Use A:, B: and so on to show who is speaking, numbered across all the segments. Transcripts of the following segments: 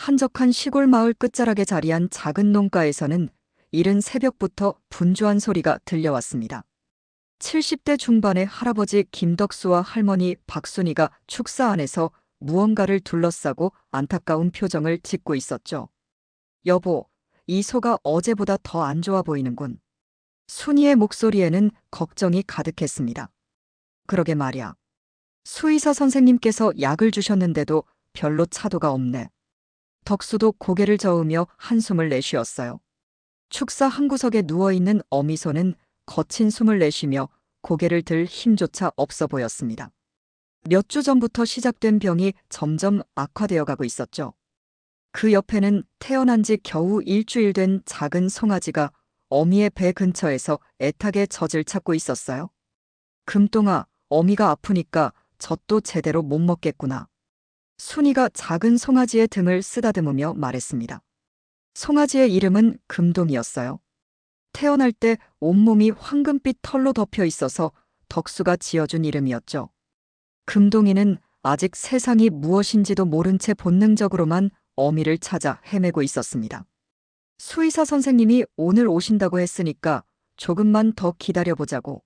A: 한적한 시골 마을 끝자락에 자리한 작은 농가에서는 이른 새벽부터 분주한 소리가 들려왔습니다. 70대 중반의 할아버지 김덕수와 할머니 박순이가 축사 안에서 무언가를 둘러싸고 안타까운 표정을 짓고 있었죠. 여보, 이 소가 어제보다 더 안 좋아 보이는군. 순이의 목소리에는 걱정이 가득했습니다. 그러게 말이야. 수의사 선생님께서 약을 주셨는데도 별로 차도가 없네. 덕수도 고개를 저으며 한숨을 내쉬었어요. 축사 한 구석에 누워있는 어미소는 거친 숨을 내쉬며 고개를 들 힘조차 없어 보였습니다. 몇 주 전부터 시작된 병이 점점 악화되어 가고 있었죠. 그 옆에는 태어난 지 겨우 일주일 된 작은 송아지가 어미의 배 근처에서 애타게 젖을 찾고 있었어요. 금동아, 어미가 아프니까 젖도 제대로 못 먹겠구나. 순이가 작은 송아지의 등을 쓰다듬으며 말했습니다. 송아지의 이름은 금동이었어요. 태어날 때 온몸이 황금빛 털로 덮여 있어서 덕수가 지어준 이름이었죠. 금동이는 아직 세상이 무엇인지도 모른 채 본능적으로만 어미를 찾아 헤매고 있었습니다. 수의사 선생님이 오늘 오신다고 했으니까 조금만 더 기다려보자고.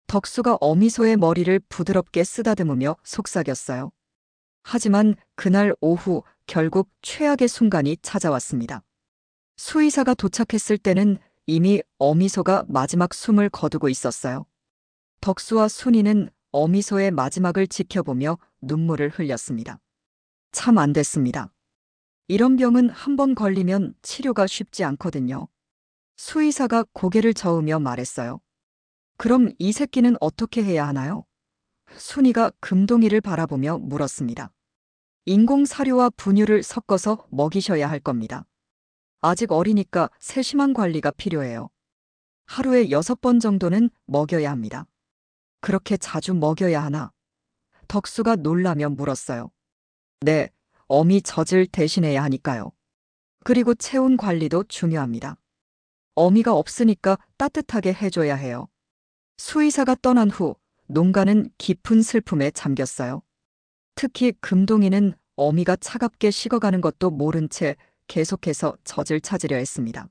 A: 덕수가 어미소의 머리를 부드럽게 쓰다듬으며 속삭였어요. 하지만 그날 오후 결국 최악의 순간이 찾아왔습니다. 수의사가 도착했을 때는 이미 어미소가 마지막 숨을 거두고 있었어요. 덕수와 순이는 어미소의 마지막을 지켜보며 눈물을 흘렸습니다. 참 안 됐습니다. 이런 병은 한 번 걸리면 치료가 쉽지 않거든요. 수의사가 고개를 저으며 말했어요. 그럼 이 새끼는 어떻게 해야 하나요? 순이가 금동이를 바라보며 물었습니다. 인공 사료와 분유를 섞어서 먹이셔야 할 겁니다. 아직 어리니까 세심한 관리가 필요해요. 하루에 6번 정도는 먹여야 합니다. 그렇게 자주 먹여야 하나? 덕수가 놀라며 물었어요. 네, 어미 젖을 대신해야 하니까요. 그리고 체온 관리도 중요합니다. 어미가 없으니까 따뜻하게 해줘야 해요. 수의사가 떠난 후 농가는 깊은 슬픔에 잠겼어요. 특히 금동이는 어미가 차갑게 식어가는 것도 모른 채 계속해서 젖을 찾으려 했습니다.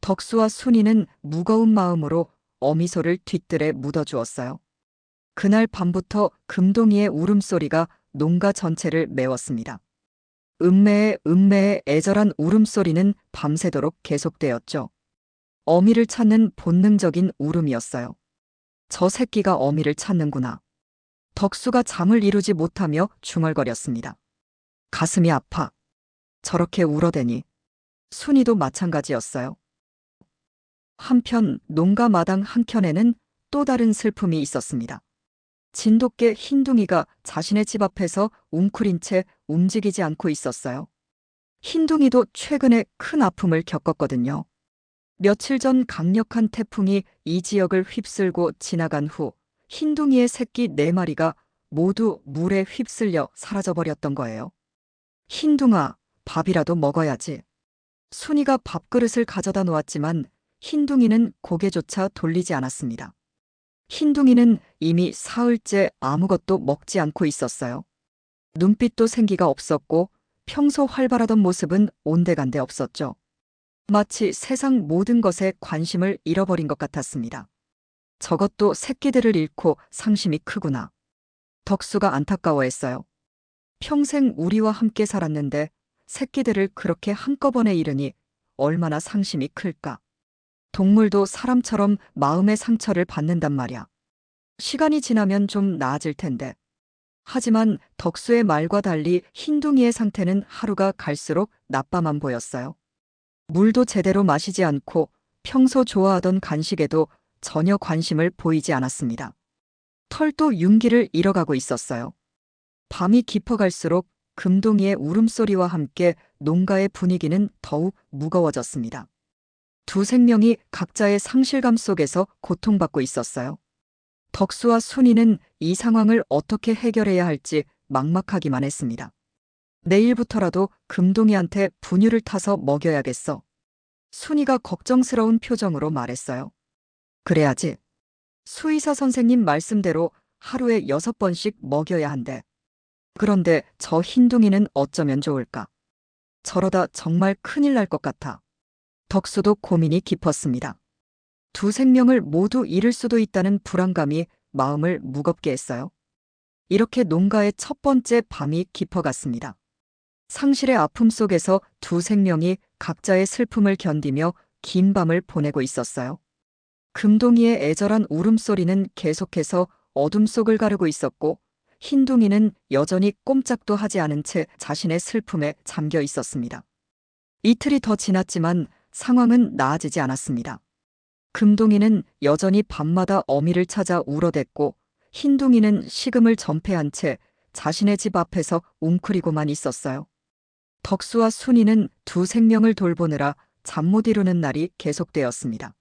A: 덕수와 순이는 무거운 마음으로 어미소를 뒤뜰에 묻어주었어요. 그날 밤부터 금동이의 울음소리가 농가 전체를 메웠습니다. 음매의 애절한 울음소리는 밤새도록 계속되었죠. 어미를 찾는 본능적인 울음이었어요. 저 새끼가 어미를 찾는구나. 덕수가 잠을 이루지 못하며 중얼거렸습니다. 가슴이 아파. 저렇게 울어대니. 순이도 마찬가지였어요. 한편 농가 마당 한켠에는 또 다른 슬픔이 있었습니다. 진돗개 흰둥이가 자신의 집 앞에서 웅크린 채 움직이지 않고 있었어요. 흰둥이도 최근에 큰 아픔을 겪었거든요. 며칠 전 강력한 태풍이 이 지역을 휩쓸고 지나간 후 흰둥이의 새끼 4마리가 모두 물에 휩쓸려 사라져버렸던 거예요. 흰둥아, 밥이라도 먹어야지. 순이가 밥그릇을 가져다 놓았지만 흰둥이는 고개조차 돌리지 않았습니다. 흰둥이는 이미 사흘째 아무것도 먹지 않고 있었어요. 눈빛도 생기가 없었고 평소 활발하던 모습은 온데간데 없었죠. 마치 세상 모든 것에 관심을 잃어버린 것 같았습니다. 저것도 새끼들을 잃고 상심이 크구나. 덕수가 안타까워했어요. 평생 우리와 함께 살았는데 새끼들을 그렇게 한꺼번에 잃으니 얼마나 상심이 클까. 동물도 사람처럼 마음의 상처를 받는단 말이야. 시간이 지나면 좀 나아질 텐데. 하지만 덕수의 말과 달리 흰둥이의 상태는 하루가 갈수록 나빠만 보였어요. 물도 제대로 마시지 않고 평소 좋아하던 간식에도 전혀 관심을 보이지 않았습니다. 털도 윤기를 잃어가고 있었어요. 밤이 깊어갈수록 금동이의 울음소리와 함께 농가의 분위기는 더욱 무거워졌습니다. 두 생명이 각자의 상실감 속에서 고통받고 있었어요. 덕수와 순이는 이 상황을 어떻게 해결해야 할지 막막하기만 했습니다. 내일부터라도 금동이한테 분유를 타서 먹여야겠어. 순이가 걱정스러운 표정으로 말했어요. 그래야지. 수의사 선생님 말씀대로 하루에 6번씩 먹여야 한대. 그런데 저 흰둥이는 어쩌면 좋을까? 저러다 정말 큰일 날 것 같아. 덕수도 고민이 깊었습니다. 두 생명을 모두 잃을 수도 있다는 불안감이 마음을 무겁게 했어요. 이렇게 농가의 첫 번째 밤이 깊어갔습니다. 상실의 아픔 속에서 두 생명이 각자의 슬픔을 견디며 긴 밤을 보내고 있었어요. 금동이의 애절한 울음소리는 계속해서 어둠 속을 가르고 있었고, 흰둥이는 여전히 꼼짝도 하지 않은 채 자신의 슬픔에 잠겨 있었습니다. 이틀이 더 지났지만 상황은 나아지지 않았습니다. 금동이는 여전히 밤마다 어미를 찾아 울어댔고, 흰둥이는 식음을 전폐한 채 자신의 집 앞에서 웅크리고만 있었어요. 덕수와 순이는 두 생명을 돌보느라 잠 못 이루는 날이 계속되었습니다.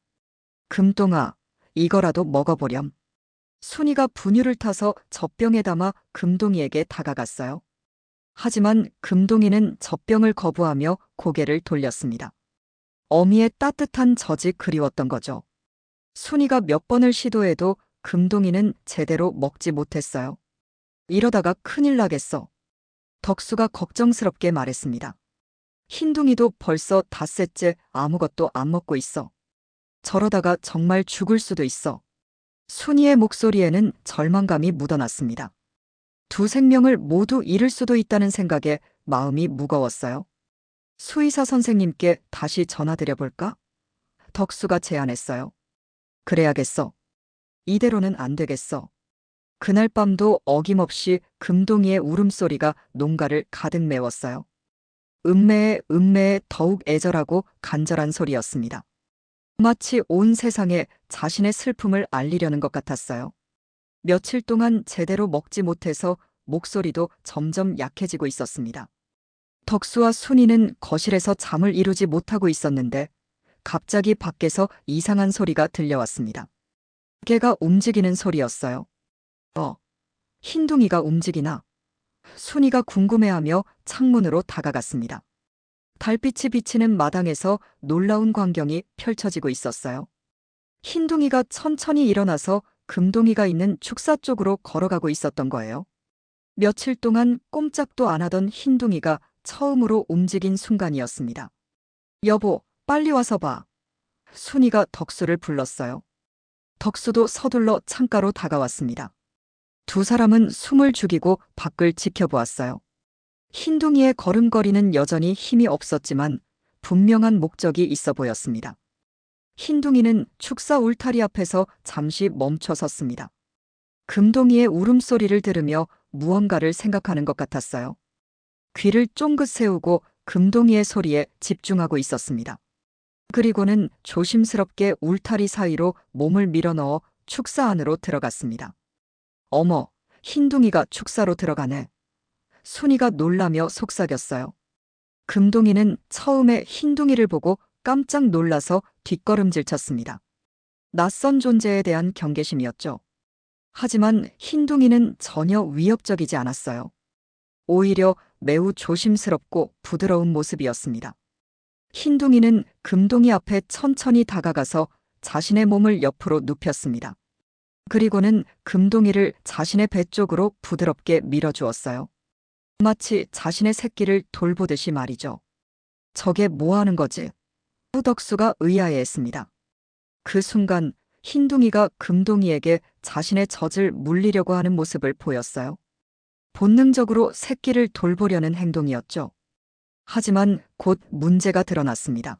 A: 금동아, 이거라도 먹어보렴. 순이가 분유를 타서 젖병에 담아 금동이에게 다가갔어요. 하지만 금동이는 젖병을 거부하며 고개를 돌렸습니다. 어미의 따뜻한 젖이 그리웠던 거죠. 순이가 몇 번을 시도해도 금동이는 제대로 먹지 못했어요. 이러다가 큰일 나겠어. 덕수가 걱정스럽게 말했습니다. 흰둥이도 벌써 닷새째 아무것도 안 먹고 있어. 저러다가 정말 죽을 수도 있어. 순이의 목소리에는 절망감이 묻어났습니다. 두 생명을 모두 잃을 수도 있다는 생각에 마음이 무거웠어요. 수의사 선생님께 다시 전화드려볼까? 덕수가 제안했어요. 그래야겠어. 이대로는 안 되겠어. 그날 밤도 어김없이 금동이의 울음소리가 농가를 가득 메웠어요. 음매에 더욱 애절하고 간절한 소리였습니다. 마치 온 세상에 자신의 슬픔을 알리려는 것 같았어요. 며칠 동안 제대로 먹지 못해서 목소리도 점점 약해지고 있었습니다. 덕수와 순이는 거실에서 잠을 이루지 못하고 있었는데 갑자기 밖에서 이상한 소리가 들려왔습니다. 개가 움직이는 소리였어요. 흰둥이가 움직이나? 순이가 궁금해하며 창문으로 다가갔습니다. 달빛이 비치는 마당에서 놀라운 광경이 펼쳐지고 있었어요. 흰둥이가 천천히 일어나서 금동이가 있는 축사 쪽으로 걸어가고 있었던 거예요. 며칠 동안 꼼짝도 안 하던 흰둥이가 처음으로 움직인 순간이었습니다. 여보, 빨리 와서 봐. 순이가 덕수를 불렀어요. 덕수도 서둘러 창가로 다가왔습니다. 두 사람은 숨을 죽이고 밖을 지켜보았어요. 흰둥이의 걸음걸이는 여전히 힘이 없었지만 분명한 목적이 있어 보였습니다. 흰둥이는 축사 울타리 앞에서 잠시 멈춰 섰습니다. 금동이의 울음소리를 들으며 무언가를 생각하는 것 같았어요. 귀를 쫑긋 세우고 금동이의 소리에 집중하고 있었습니다. 그리고는 조심스럽게 울타리 사이로 몸을 밀어넣어 축사 안으로 들어갔습니다. 어머, 흰둥이가 축사로 들어가네. 순이가 놀라며 속삭였어요. 금동이는 처음에 흰둥이를 보고 깜짝 놀라서 뒷걸음질 쳤습니다. 낯선 존재에 대한 경계심이었죠. 하지만 흰둥이는 전혀 위협적이지 않았어요. 오히려 매우 조심스럽고 부드러운 모습이었습니다. 흰둥이는 금동이 앞에 천천히 다가가서 자신의 몸을 옆으로 눕혔습니다. 그리고는 금동이를 자신의 배 쪽으로 부드럽게 밀어주었어요. 마치 자신의 새끼를 돌보듯이 말이죠. 저게 뭐 하는 거지? 덕수가 의아해했습니다. 그 순간 흰둥이가 금동이에게 자신의 젖을 물리려고 하는 모습을 보였어요. 본능적으로 새끼를 돌보려는 행동이었죠. 하지만 곧 문제가 드러났습니다.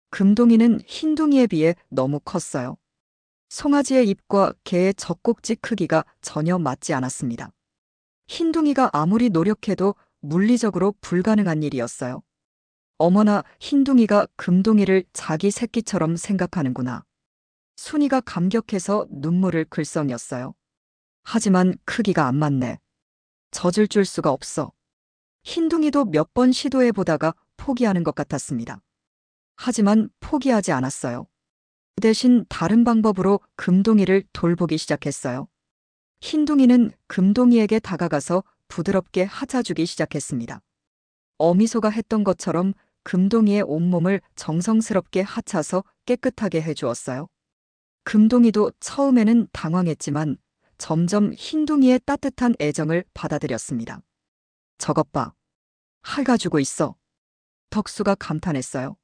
A: 금동이는 흰둥이에 비해 너무 컸어요. 송아지의 입과 개의 젖꼭지 크기가 전혀 맞지 않았습니다. 흰둥이가 아무리 노력해도 물리적으로 불가능한 일이었어요. 어머나, 흰둥이가 금동이를 자기 새끼처럼 생각하는구나. 순이가 감격해서 눈물을 글썽였어요. 하지만 크기가 안 맞네. 젖을 줄 수가 없어. 흰둥이도 몇 번 시도해보다가 포기하는 것 같았습니다. 하지만 포기하지 않았어요. 대신 다른 방법으로 금동이를 돌보기 시작했어요. 흰둥이는 금동이에게 다가가서 부드럽게 하자주기 시작했습니다. 어미소가 했던 것처럼 금동이의 온몸을 정성스럽게 하차서 깨끗하게 해주었어요. 금동이도 처음에는 당황했지만 점점 흰둥이의 따뜻한 애정을 받아들였습니다. 저것 봐. 할가주고 있어. 덕수가 감탄했어요.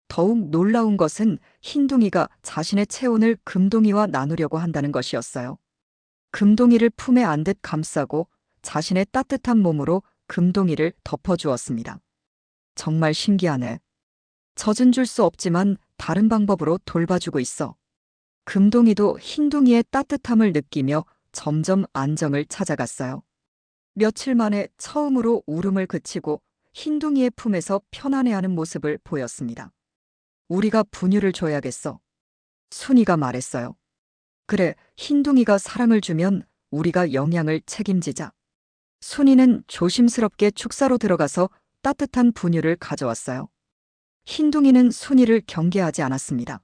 A: 더욱 놀라운 것은 흰둥이가 자신의 체온을 금동이와 나누려고 한다는 것이었어요. 금동이를 품에 안듯 감싸고 자신의 따뜻한 몸으로 금동이를 덮어주었습니다. 정말 신기하네. 젖은 줄 수 없지만 다른 방법으로 돌봐주고 있어. 금동이도 흰둥이의 따뜻함을 느끼며 점점 안정을 찾아갔어요. 며칠 만에 처음으로 울음을 그치고 흰둥이의 품에서 편안해하는 모습을 보였습니다. 우리가 분유를 줘야겠어. 순이가 말했어요. 그래, 흰둥이가 사랑을 주면 우리가 영양을 책임지자. 순이는 조심스럽게 축사로 들어가서 따뜻한 분유를 가져왔어요. 흰둥이는 순이를 경계하지 않았습니다.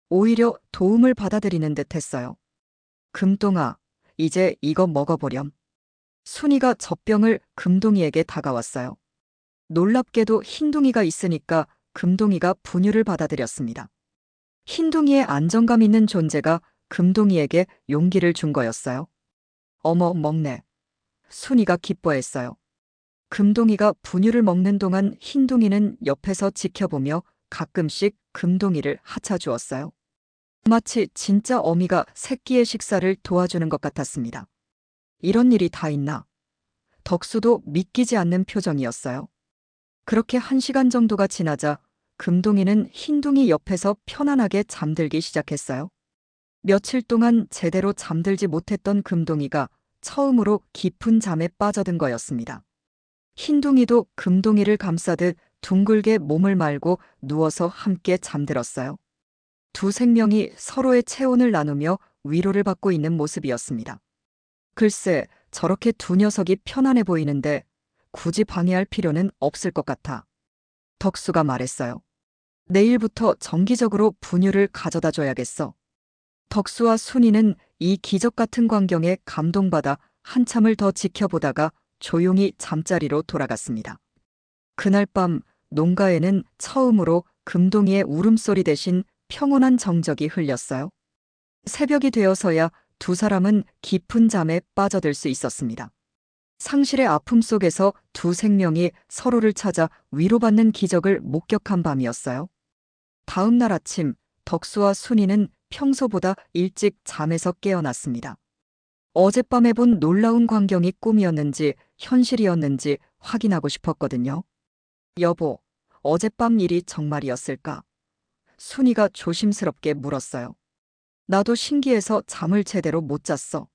A: 오히려 도움을 받아들이는 듯 했어요. 금동아, 이제 이거 먹어보렴. 순이가 젖병을 금동이에게 다가왔어요. 놀랍게도 흰둥이가 있으니까 금동이가 분유를 받아들였습니다. 흰둥이의 안정감 있는 존재가 금동이에게 용기를 준 거였어요. 어머, 먹네. 순이가 기뻐했어요. 금동이가 분유를 먹는 동안 흰둥이는 옆에서 지켜보며 가끔씩 금동이를 하차주었어요. 마치 진짜 어미가 새끼의 식사를 도와주는 것 같았습니다. 이런 일이 다 있나? 덕수도 믿기지 않는 표정이었어요. 그렇게 1시간 정도가 지나자 금동이는 흰둥이 옆에서 편안하게 잠들기 시작했어요. 며칠 동안 제대로 잠들지 못했던 금동이가 처음으로 깊은 잠에 빠져든 거였습니다. 흰둥이도 금동이를 감싸듯 둥글게 몸을 말고 누워서 함께 잠들었어요. 두 생명이 서로의 체온을 나누며 위로를 받고 있는 모습이었습니다. 글쎄, 저렇게 두 녀석이 편안해 보이는데 굳이 방해할 필요는 없을 것 같아. 덕수가 말했어요. 내일부터 정기적으로 분유를 가져다 줘야겠어. 덕수와 순이는 이 기적 같은 광경에 감동받아 한참을 더 지켜보다가 조용히 잠자리로 돌아갔습니다. 그날 밤 농가에는 처음으로 금동이의 울음소리 대신 평온한 정적이 흘렸어요. 새벽이 되어서야 두 사람은 깊은 잠에 빠져들 수 있었습니다. 상실의 아픔 속에서 두 생명이 서로를 찾아 위로받는 기적을 목격한 밤이었어요. 다음 날 아침 덕수와 순이는 평소보다 일찍 잠에서 깨어났습니다. 어젯밤에 본 놀라운 광경이 꿈이었는지 현실이었는지 확인하고 싶었거든요. 여보, 어젯밤 일이 정말이었을까? 순이가 조심스럽게 물었어요. 나도 신기해서 잠을 제대로 못 잤어.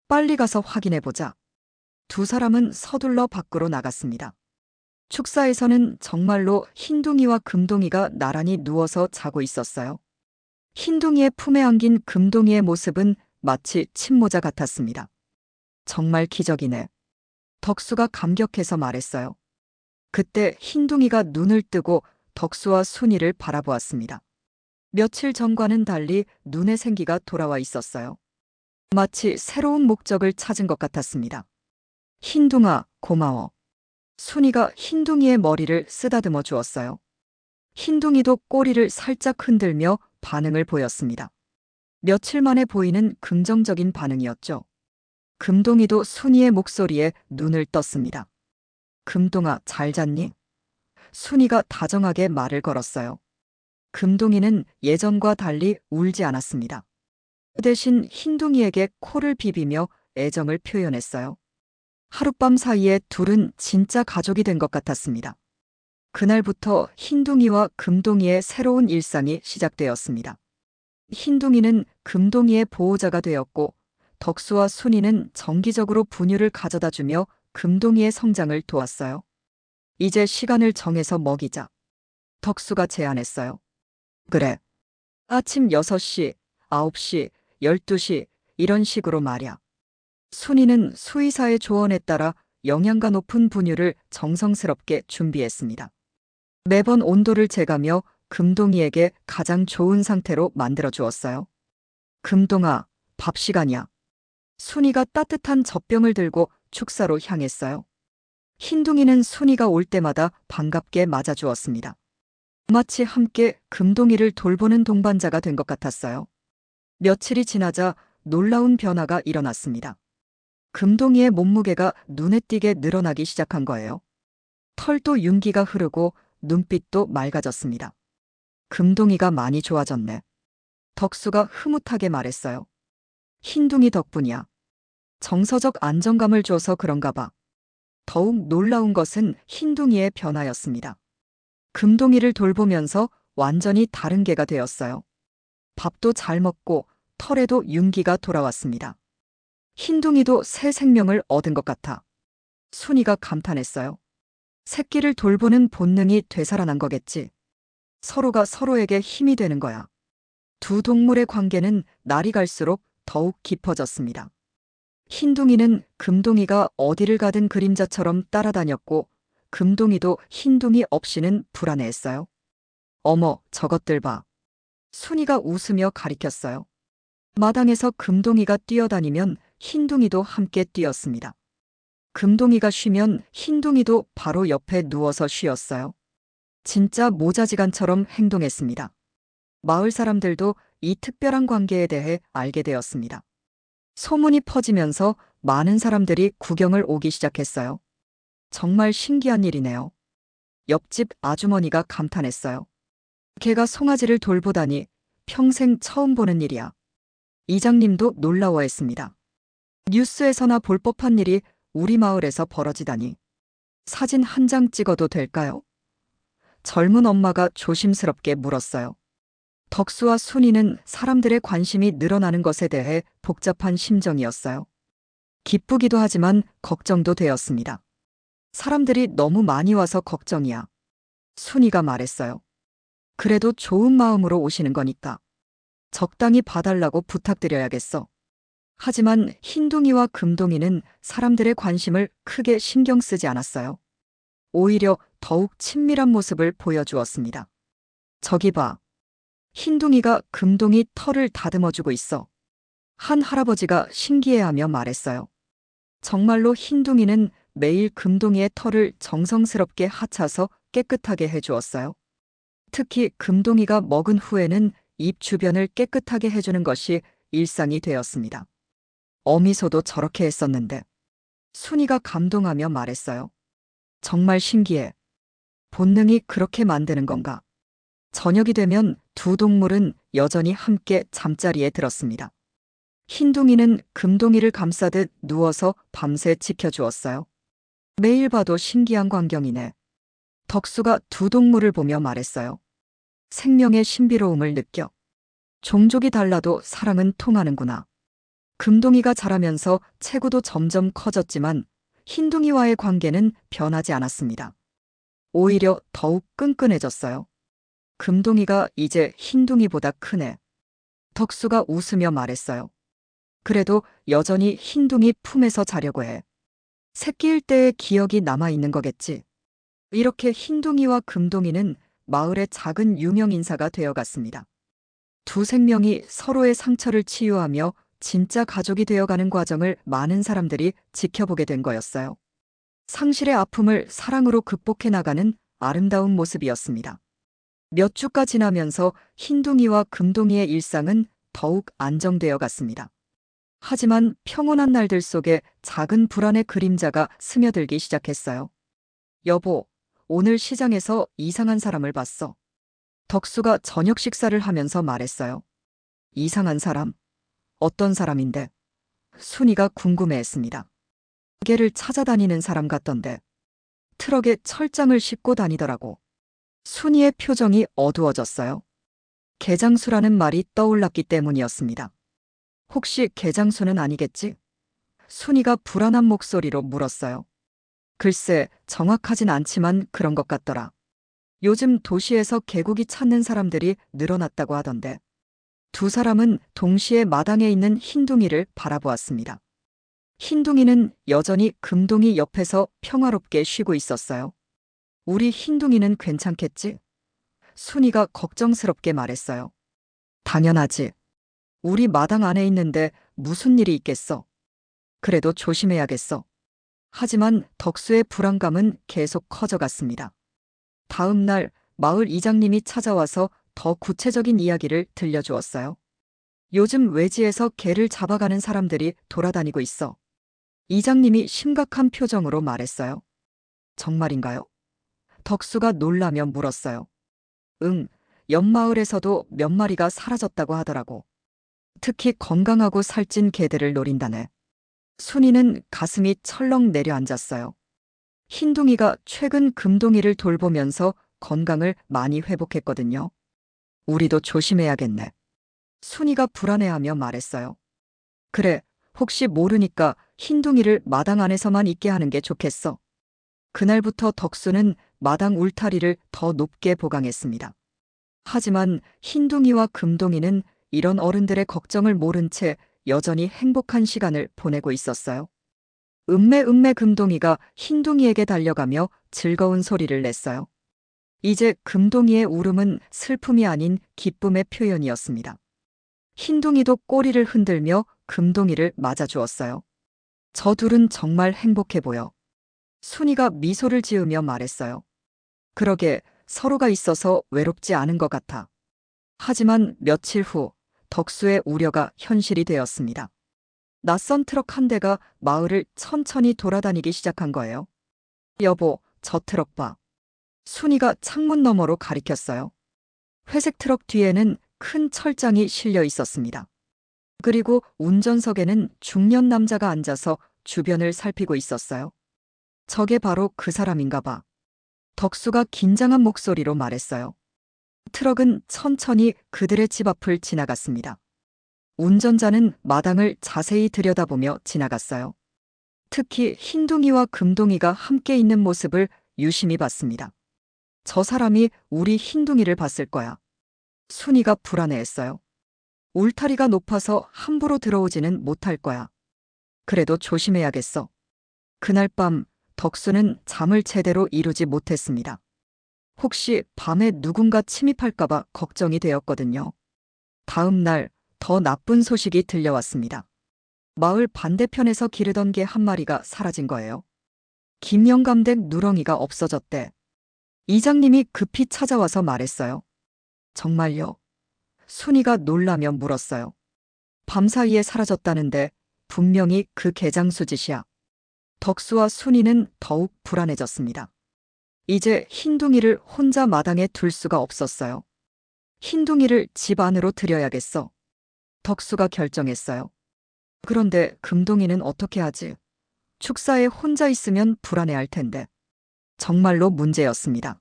A: 빨리 가서 확인해보자. 두 사람은 서둘러 밖으로 나갔습니다. 축사에서는 정말로 흰둥이와 금동이가 나란히 누워서 자고 있었어요. 흰둥이의 품에 안긴 금동이의 모습은 마치 침모자 같았습니다. 정말 기적이네. 덕수가 감격해서 말했어요. 그때 흰둥이가 눈을 뜨고 덕수와 순이를 바라보았습니다. 며칠 전과는 달리 눈의 생기가 돌아와 있었어요. 마치 새로운 목적을 찾은 것 같았습니다. 흰둥아, 고마워. 순이가 흰둥이의 머리를 쓰다듬어 주었어요. 흰둥이도 꼬리를 살짝 흔들며 반응을 보였습니다. 며칠 만에 보이는 긍정적인 반응이었죠. 금동이도 순이의 목소리에 눈을 떴습니다. 금동아, 잘 잤니? 순이가 다정하게 말을 걸었어요. 금동이는 예전과 달리 울지 않았습니다. 그 대신 흰둥이에게 코를 비비며 애정을 표현했어요. 하룻밤 사이에 둘은 진짜 가족이 된 것 같았습니다. 그날부터 흰둥이와 금동이의 새로운 일상이 시작되었습니다. 흰둥이는 금동이의 보호자가 되었고 덕수와 순이는 정기적으로 분유를 가져다 주며 금동이의 성장을 도왔어요. 이제 시간을 정해서 먹이자. 덕수가 제안했어요. 그래. 아침 6시, 9시, 12시 이런 식으로 말야. 순이는 수의사의 조언에 따라 영양가 높은 분유를 정성스럽게 준비했습니다. 매번 온도를 재가며 금동이에게 가장 좋은 상태로 만들어 주었어요. 금동아, 밥 시간이야. 순이가 따뜻한 젖병을 들고 축사로 향했어요. 흰둥이는 순이가 올 때마다 반갑게 맞아주었습니다. 마치 함께 금동이를 돌보는 동반자가 된 것 같았어요. 며칠이 지나자 놀라운 변화가 일어났습니다. 금동이의 몸무게가 눈에 띄게 늘어나기 시작한 거예요. 털도 윤기가 흐르고 눈빛도 맑아졌습니다. 금동이가 많이 좋아졌네. 덕수가 흐뭇하게 말했어요. 흰둥이 덕분이야. 정서적 안정감을 줘서 그런가 봐. 더욱 놀라운 것은 흰둥이의 변화였습니다. 금동이를 돌보면서 완전히 다른 개가 되었어요. 밥도 잘 먹고 털에도 윤기가 돌아왔습니다. 흰둥이도 새 생명을 얻은 것 같아. 순이가 감탄했어요. 새끼를 돌보는 본능이 되살아난 거겠지. 서로가 서로에게 힘이 되는 거야. 두 동물의 관계는 날이 갈수록 더욱 깊어졌습니다. 흰둥이는 금동이가 어디를 가든 그림자처럼 따라다녔고, 금동이도 흰둥이 없이는 불안해했어요. 어머, 저것들 봐. 순이가 웃으며 가리켰어요. 마당에서 금동이가 뛰어다니면 흰둥이도 함께 뛰었습니다. 금동이가 쉬면 흰둥이도 바로 옆에 누워서 쉬었어요. 진짜 모자지간처럼 행동했습니다. 마을 사람들도 이 특별한 관계에 대해 알게 되었습니다. 소문이 퍼지면서 많은 사람들이 구경을 오기 시작했어요. 정말 신기한 일이네요. 옆집 아주머니가 감탄했어요. 걔가 송아지를 돌보다니 평생 처음 보는 일이야. 이장님도 놀라워했습니다. 뉴스에서나 볼 법한 일이 우리 마을에서 벌어지다니. 사진 한 장 찍어도 될까요? 젊은 엄마가 조심스럽게 물었어요. 덕수와 순이는 사람들의 관심이 늘어나는 것에 대해 복잡한 심정이었어요. 기쁘기도 하지만 걱정도 되었습니다. 사람들이 너무 많이 와서 걱정이야. 순이가 말했어요. 그래도 좋은 마음으로 오시는 거니까. 적당히 봐달라고 부탁드려야겠어. 하지만 흰둥이와 금동이는 사람들의 관심을 크게 신경 쓰지 않았어요. 오히려 더욱 친밀한 모습을 보여주었습니다. 저기 봐. 흰둥이가 금동이 털을 다듬어주고 있어. 한 할아버지가 신기해하며 말했어요. 정말로 흰둥이는 매일 금동이의 털을 정성스럽게 하차서 깨끗하게 해주었어요. 특히 금동이가 먹은 후에는 입 주변을 깨끗하게 해주는 것이 일상이 되었습니다. 어미소도 저렇게 했었는데. 순이가 감동하며 말했어요. 정말 신기해. 본능이 그렇게 만드는 건가? 저녁이 되면 두 동물은 여전히 함께 잠자리에 들었습니다. 흰둥이는 금동이를 감싸듯 누워서 밤새 지켜주었어요. 매일 봐도 신기한 광경이네. 덕수가 두 동물을 보며 말했어요. 생명의 신비로움을 느껴. 종족이 달라도 사랑은 통하는구나. 금동이가 자라면서 체구도 점점 커졌지만 흰둥이와의 관계는 변하지 않았습니다. 오히려 더욱 끈끈해졌어요. 금동이가 이제 흰둥이보다 크네. 덕수가 웃으며 말했어요. 그래도 여전히 흰둥이 품에서 자려고 해. 새끼일 때의 기억이 남아있는 거겠지. 이렇게 흰둥이와 금동이는 마을의 작은 유명 인사가 되어갔습니다. 두 생명이 서로의 상처를 치유하며 진짜 가족이 되어가는 과정을 많은 사람들이 지켜보게 된 거였어요. 상실의 아픔을 사랑으로 극복해 나가는 아름다운 모습이었습니다. 몇 주가 지나면서 흰둥이와 금동이의 일상은 더욱 안정되어 갔습니다. 하지만 평온한 날들 속에 작은 불안의 그림자가 스며들기 시작했어요. 여보, 오늘 시장에서 이상한 사람을 봤어. 덕수가 저녁 식사를 하면서 말했어요. 이상한 사람? 어떤 사람인데? 순이가 궁금해했습니다. 가게를 찾아다니는 사람 같던데. 트럭에 철장을 싣고 다니더라고. 순이의 표정이 어두워졌어요. 개장수라는 말이 떠올랐기 때문이었습니다. 혹시 개장수는 아니겠지? 순이가 불안한 목소리로 물었어요. 글쎄, 정확하진 않지만 그런 것 같더라. 요즘 도시에서 개고기 찾는 사람들이 늘어났다고 하던데. 두 사람은 동시에 마당에 있는 흰둥이를 바라보았습니다. 흰둥이는 여전히 금동이 옆에서 평화롭게 쉬고 있었어요. 우리 흰둥이는 괜찮겠지? 순이가 걱정스럽게 말했어요. 당연하지. 우리 마당 안에 있는데 무슨 일이 있겠어. 그래도 조심해야겠어. 하지만 덕수의 불안감은 계속 커져갔습니다. 다음 날 마을 이장님이 찾아와서 더 구체적인 이야기를 들려주었어요. 요즘 외지에서 개를 잡아가는 사람들이 돌아다니고 있어. 이장님이 심각한 표정으로 말했어요. 정말인가요? 덕수가 놀라며 물었어요. 응, 옆마을에서도 몇 마리가 사라졌다고 하더라고. 특히 건강하고 살찐 개들을 노린다네. 순이는 가슴이 철렁 내려앉았어요. 흰둥이가 최근 금동이를 돌보면서 건강을 많이 회복했거든요. 우리도 조심해야겠네. 순이가 불안해하며 말했어요. 그래, 혹시 모르니까 흰둥이를 마당 안에서만 있게 하는 게 좋겠어. 그날부터 덕수는 마당 울타리를 더 높게 보강했습니다. 하지만 흰둥이와 금동이는 이런 어른들의 걱정을 모른 채 여전히 행복한 시간을 보내고 있었어요. 음메 금동이가 흰둥이에게 달려가며 즐거운 소리를 냈어요. 이제 금동이의 울음은 슬픔이 아닌 기쁨의 표현이었습니다. 흰둥이도 꼬리를 흔들며 금동이를 맞아주었어요. 저 둘은 정말 행복해 보여. 순이가 미소를 지으며 말했어요. 그러게 서로가 있어서 외롭지 않은 것 같아. 하지만 며칠 후 덕수의 우려가 현실이 되었습니다. 낯선 트럭 한 대가 마을을 천천히 돌아다니기 시작한 거예요. 여보, 저 트럭 봐. 순이가 창문 너머로 가리켰어요. 회색 트럭 뒤에는 큰 철장이 실려 있었습니다. 그리고 운전석에는 중년 남자가 앉아서 주변을 살피고 있었어요. 저게 바로 그 사람인가 봐. 덕수가 긴장한 목소리로 말했어요. 트럭은 천천히 그들의 집 앞을 지나갔습니다. 운전자는 마당을 자세히 들여다보며 지나갔어요. 특히 흰둥이와 금둥이가 함께 있는 모습을 유심히 봤습니다. 저 사람이 우리 흰둥이를 봤을 거야. 순이가 불안해했어요. 울타리가 높아서 함부로 들어오지는 못할 거야. 그래도 조심해야겠어. 그날 밤 덕수는 잠을 제대로 이루지 못했습니다. 혹시 밤에 누군가 침입할까봐 걱정이 되었거든요. 다음 날 더 나쁜 소식이 들려왔습니다. 마을 반대편에서 기르던 개 한 마리가 사라진 거예요. 김영감댁 누렁이가 없어졌대. 이장님이 급히 찾아와서 말했어요. 정말요? 순이가 놀라며 물었어요. 밤사이에 사라졌다는데 분명히 그 개장수 짓이야. 덕수와 순이는 더욱 불안해졌습니다. 이제 흰둥이를 혼자 마당에 둘 수가 없었어요. 흰둥이를 집 안으로 들여야겠어. 덕수가 결정했어요. 그런데 금동이는 어떻게 하지? 축사에 혼자 있으면 불안해할 텐데. 정말로 문제였습니다.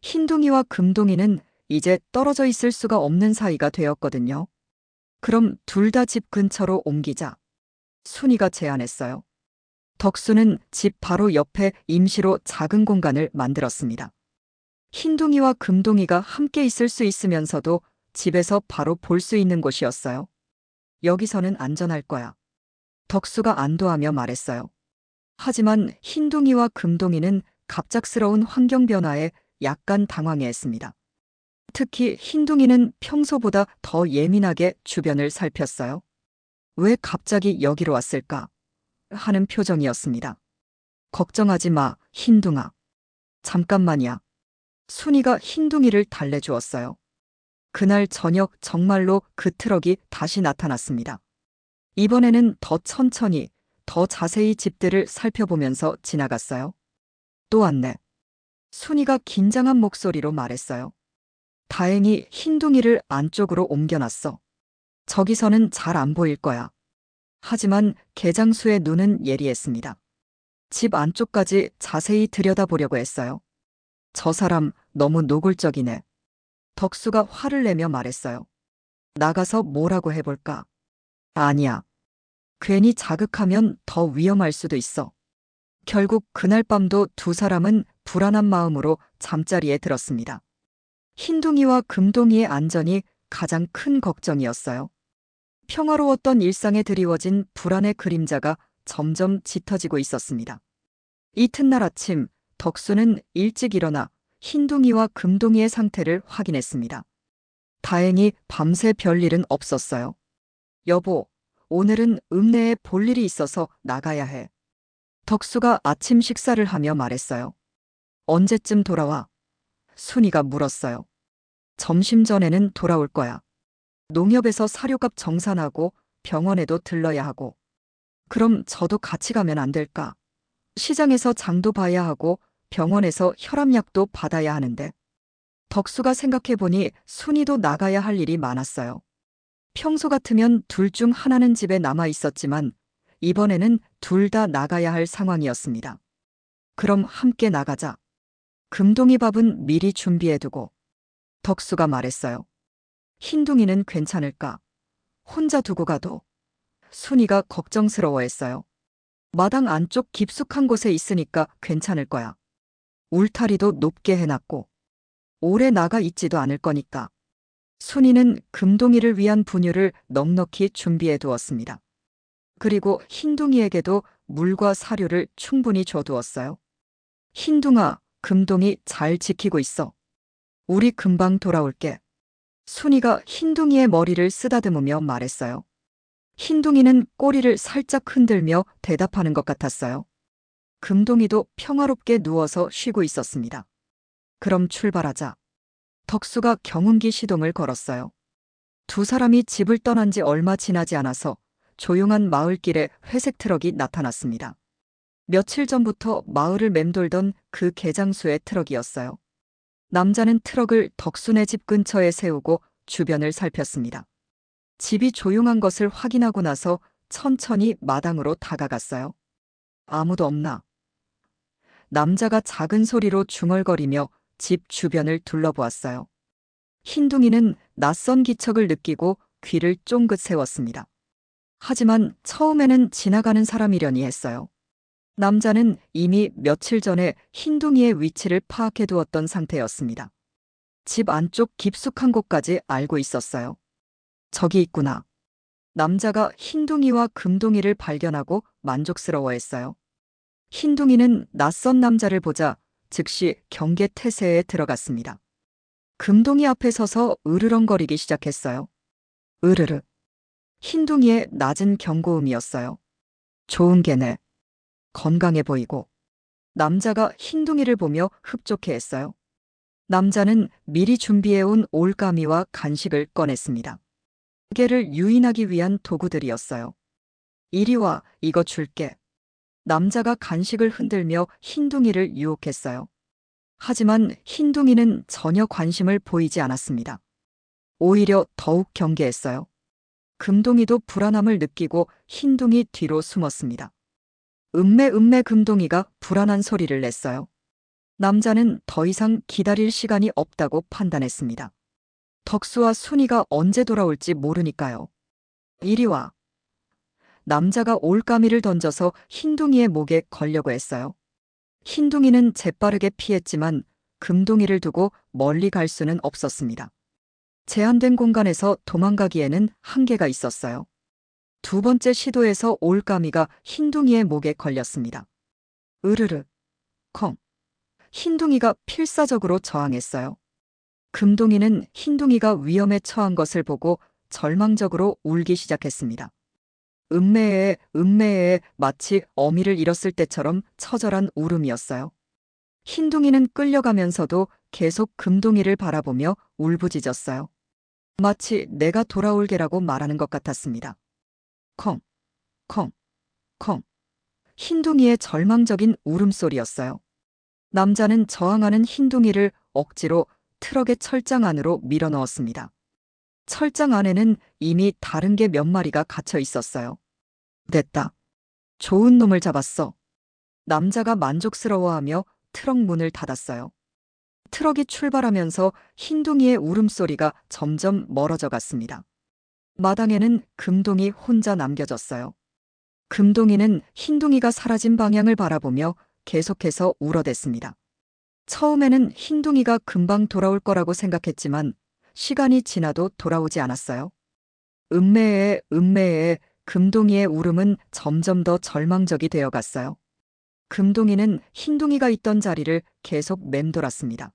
A: 흰둥이와 금동이는 이제 떨어져 있을 수가 없는 사이가 되었거든요. 그럼 둘 다 집 근처로 옮기자. 순이가 제안했어요. 덕수는 집 바로 옆에 임시로 작은 공간을 만들었습니다. 흰둥이와 금동이가 함께 있을 수 있으면서도 집에서 바로 볼 수 있는 곳이었어요. 여기서는 안전할 거야. 덕수가 안도하며 말했어요. 하지만 흰둥이와 금동이는 갑작스러운 환경 변화에 약간 당황해했습니다. 특히 흰둥이는 평소보다 더 예민하게 주변을 살폈어요. 왜 갑자기 여기로 왔을까? 하는 표정이었습니다. 걱정하지 마, 흰둥아. 잠깐만이야. 순이가 흰둥이를 달래주었어요. 그날 저녁 정말로 그 트럭이 다시 나타났습니다. 이번에는 더 천천히, 더 자세히 집들을 살펴보면서 지나갔어요. 또 왔네. 순이가 긴장한 목소리로 말했어요. 다행히 흰둥이를 안쪽으로 옮겨놨어. 저기서는 잘 안 보일 거야. 하지만 개장수의 눈은 예리했습니다. 집 안쪽까지 자세히 들여다보려고 했어요. 저 사람 너무 노골적이네. 덕수가 화를 내며 말했어요. 나가서 뭐라고 해볼까? 아니야. 괜히 자극하면 더 위험할 수도 있어. 결국 그날 밤도 두 사람은 불안한 마음으로 잠자리에 들었습니다. 흰둥이와 금동이의 안전이 가장 큰 걱정이었어요. 평화로웠던 일상에 드리워진 불안의 그림자가 점점 짙어지고 있었습니다. 이튿날 아침 덕수는 일찍 일어나 흰둥이와 금동이의 상태를 확인했습니다. 다행히 밤새 별일은 없었어요. 여보, 오늘은 읍내에 볼 일이 있어서 나가야 해. 덕수가 아침 식사를 하며 말했어요. 언제쯤 돌아와? 순이가 물었어요. 점심 전에는 돌아올 거야. 농협에서 사료값 정산하고 병원에도 들러야 하고. 그럼 저도 같이 가면 안 될까? 시장에서 장도 봐야 하고 병원에서 혈압약도 받아야 하는데. 덕수가 생각해보니 순이도 나가야 할 일이 많았어요. 평소 같으면 둘 중 하나는 집에 남아 있었지만 이번에는 둘 다 나가야 할 상황이었습니다. 그럼 함께 나가자. 금동이 밥은 미리 준비해두고. 덕수가 말했어요. 흰둥이는 괜찮을까? 혼자 두고 가도. 순이가 걱정스러워했어요. 마당 안쪽 깊숙한 곳에 있으니까 괜찮을 거야. 울타리도 높게 해놨고 오래 나가 있지도 않을 거니까. 순이는 금동이를 위한 분유를 넉넉히 준비해 두었습니다. 그리고 흰둥이에게도 물과 사료를 충분히 줘두었어요. 흰둥아, 금동이 잘 지키고 있어. 우리 금방 돌아올게. 순이가 흰둥이의 머리를 쓰다듬으며 말했어요. 흰둥이는 꼬리를 살짝 흔들며 대답하는 것 같았어요. 금동이도 평화롭게 누워서 쉬고 있었습니다. 그럼 출발하자. 덕수가 경운기 시동을 걸었어요. 두 사람이 집을 떠난 지 얼마 지나지 않아서 조용한 마을길에 회색 트럭이 나타났습니다. 며칠 전부터 마을을 맴돌던 그 개장수의 트럭이었어요. 남자는 트럭을 덕순의 집 근처에 세우고 주변을 살폈습니다. 집이 조용한 것을 확인하고 나서 천천히 마당으로 다가갔어요. 아무도 없나? 남자가 작은 소리로 중얼거리며 집 주변을 둘러보았어요. 흰둥이는 낯선 기척을 느끼고 귀를 쫑긋 세웠습니다. 하지만 처음에는 지나가는 사람이려니 했어요. 남자는 이미 며칠 전에 흰둥이의 위치를 파악해 두었던 상태였습니다. 집 안쪽 깊숙한 곳까지 알고 있었어요. 저기 있구나. 남자가 흰둥이와 금둥이를 발견하고 만족스러워했어요. 흰둥이는 낯선 남자를 보자 즉시 경계 태세에 들어갔습니다. 금동이 앞에 서서 으르렁거리기 시작했어요. 으르르. 흰둥이의 낮은 경고음이었어요. 좋은 개네. 건강해 보이고. 남자가 흰둥이를 보며 흡족해했어요. 남자는 미리 준비해온 올가미와 간식을 꺼냈습니다. 개를 유인하기 위한 도구들이었어요. 이리 와, 이거 줄게. 남자가 간식을 흔들며 흰둥이를 유혹했어요. 하지만 흰둥이는 전혀 관심을 보이지 않았습니다. 오히려 더욱 경계했어요. 금동이도 불안함을 느끼고 흰둥이 뒤로 숨었습니다. 음메 금동이가 불안한 소리를 냈어요. 남자는 더 이상 기다릴 시간이 없다고 판단했습니다. 덕수와 순이가 언제 돌아올지 모르니까요. 이리 와. 남자가 올가미를 던져서 흰둥이의 목에 걸려고 했어요. 흰둥이는 재빠르게 피했지만 금동이를 두고 멀리 갈 수는 없었습니다. 제한된 공간에서 도망가기에는 한계가 있었어요. 두 번째 시도에서 올가미가 흰둥이의 목에 걸렸습니다. 으르르, 컹. 흰둥이가 필사적으로 저항했어요. 금동이는 흰둥이가 위험에 처한 것을 보고 절망적으로 울기 시작했습니다. 음매에 마치 어미를 잃었을 때처럼 처절한 울음이었어요. 흰둥이는 끌려가면서도 계속 금동이를 바라보며 울부짖었어요. 마치 내가 돌아올게라고 말하는 것 같았습니다. 컹, 컹, 컹. 흰둥이의 절망적인 울음소리였어요. 남자는 저항하는 흰둥이를 억지로 트럭의 철장 안으로 밀어넣었습니다. 철장 안에는 이미 다른 개 몇 마리가 갇혀 있었어요. 됐다. 좋은 놈을 잡았어. 남자가 만족스러워하며 트럭 문을 닫았어요. 트럭이 출발하면서 흰둥이의 울음소리가 점점 멀어져 갔습니다. 마당에는 금동이 혼자 남겨졌어요. 금동이는 흰둥이가 사라진 방향을 바라보며 계속해서 울어댔습니다. 처음에는 흰둥이가 금방 돌아올 거라고 생각했지만 시간이 지나도 돌아오지 않았어요. 음매에 금동이의 울음은 점점 더 절망적이 되어 갔어요. 금동이는 흰둥이가 있던 자리를 계속 맴돌았습니다.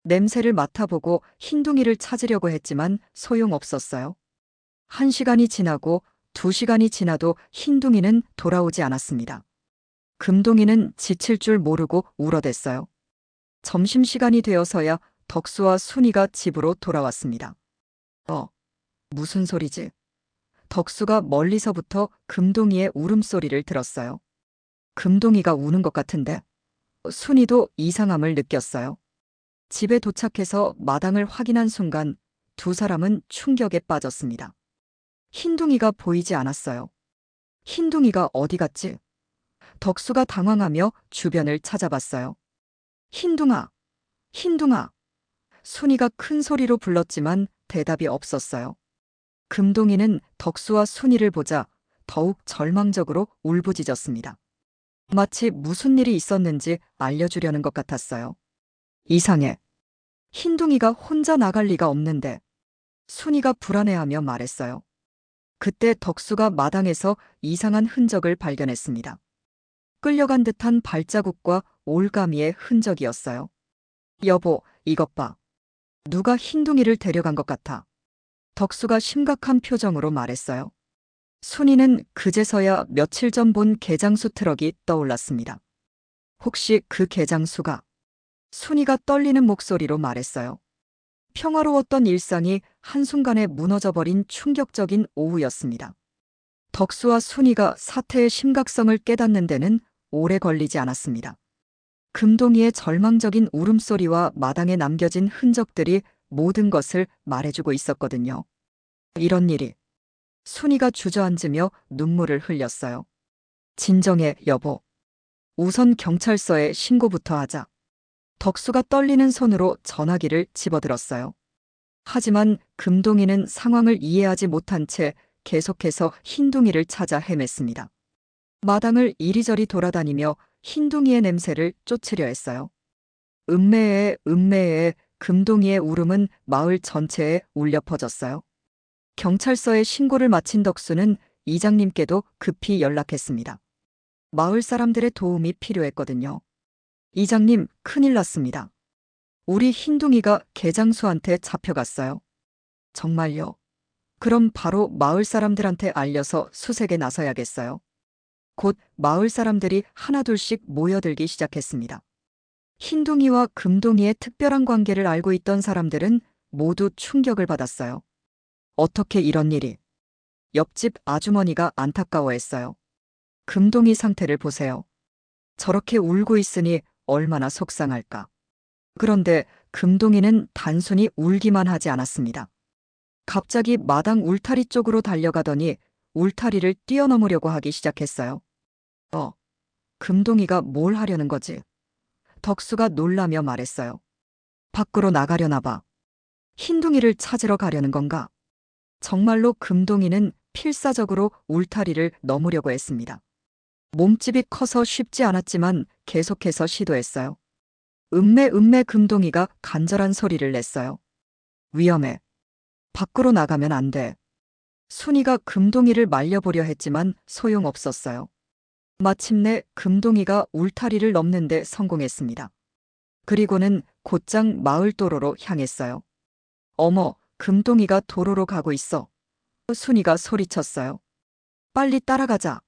A: 냄새를 맡아보고 흰둥이를 찾으려고 했지만 소용없었어요. 1시간이 지나고 2시간이 지나도 흰둥이는 돌아오지 않았습니다. 금동이는 지칠 줄 모르고 울어댔어요. 점심시간이 되어서야 덕수와 순이가 집으로 돌아왔습니다. 무슨 소리지? 덕수가 멀리서부터 금동이의 울음소리를 들었어요. 금동이가 우는 것 같은데. 순이도 이상함을 느꼈어요. 집에 도착해서 마당을 확인한 순간 두 사람은 충격에 빠졌습니다. 흰둥이가 보이지 않았어요. 흰둥이가 어디 갔지? 덕수가 당황하며 주변을 찾아봤어요. 흰둥아, 흰둥아. 순이가 큰 소리로 불렀지만 대답이 없었어요. 금동이는 덕수와 순이를 보자 더욱 절망적으로 울부짖었습니다. 마치 무슨 일이 있었는지 알려주려는 것 같았어요. 이상해. 흰둥이가 혼자 나갈 리가 없는데. 순이가 불안해하며 말했어요. 그때 덕수가 마당에서 이상한 흔적을 발견했습니다. 끌려간 듯한 발자국과 올가미의 흔적이었어요. 여보, 이것 봐. 누가 흰둥이를 데려간 것 같아. 덕수가 심각한 표정으로 말했어요. 순이는 그제서야 며칠 전 본 개장수 트럭이 떠올랐습니다. 혹시 그 개장수가? 순이가 떨리는 목소리로 말했어요. 평화로웠던 일상이 한순간에 무너져버린 충격적인 오후였습니다. 덕수와 순이가 사태의 심각성을 깨닫는 데는 오래 걸리지 않았습니다. 금동이의 절망적인 울음소리와 마당에 남겨진 흔적들이 모든 것을 말해주고 있었거든요. 이런 일이. 순이가 주저앉으며 눈물을 흘렸어요. 진정해, 여보. 우선 경찰서에 신고부터 하자. 덕수가 떨리는 손으로 전화기를 집어들었어요. 하지만 금동이는 상황을 이해하지 못한 채 계속해서 흰둥이를 찾아 헤맸습니다. 마당을 이리저리 돌아다니며 흰둥이의 냄새를 쫓으려 했어요. 음매에 음매에 금동이의 울음은 마을 전체에 울려 퍼졌어요. 경찰서에 신고를 마친 덕수는 이장님께도 급히 연락했습니다. 마을 사람들의 도움이 필요했거든요. 이장님, 큰일 났습니다. 우리 흰둥이가 개장수한테 잡혀갔어요. 정말요? 그럼 바로 마을 사람들한테 알려서 수색에 나서야겠어요. 곧 마을 사람들이 하나둘씩 모여들기 시작했습니다. 흰둥이와 금둥이의 특별한 관계를 알고 있던 사람들은 모두 충격을 받았어요. 어떻게 이런 일이? 옆집 아주머니가 안타까워했어요. 금동이 상태를 보세요. 저렇게 울고 있으니 얼마나 속상할까. 그런데 금동이는 단순히 울기만 하지 않았습니다. 갑자기 마당 울타리 쪽으로 달려가더니 울타리를 뛰어넘으려고 하기 시작했어요. 금동이가 뭘 하려는 거지? 덕수가 놀라며 말했어요. 밖으로 나가려나 봐. 흰둥이를 찾으러 가려는 건가? 정말로 금동이는 필사적으로 울타리를 넘으려고 했습니다. 몸집이 커서 쉽지 않았지만 계속해서 시도했어요. 음매 금동이가 간절한 소리를 냈어요. 위험해. 밖으로 나가면 안 돼. 순이가 금동이를 말려보려 했지만 소용없었어요. 마침내 금동이가 울타리를 넘는데 성공했습니다. 그리고는 곧장 마을 도로로 향했어요. 어머, 금동이가 도로로 가고 있어. 순이가 소리쳤어요. 빨리 따라가자.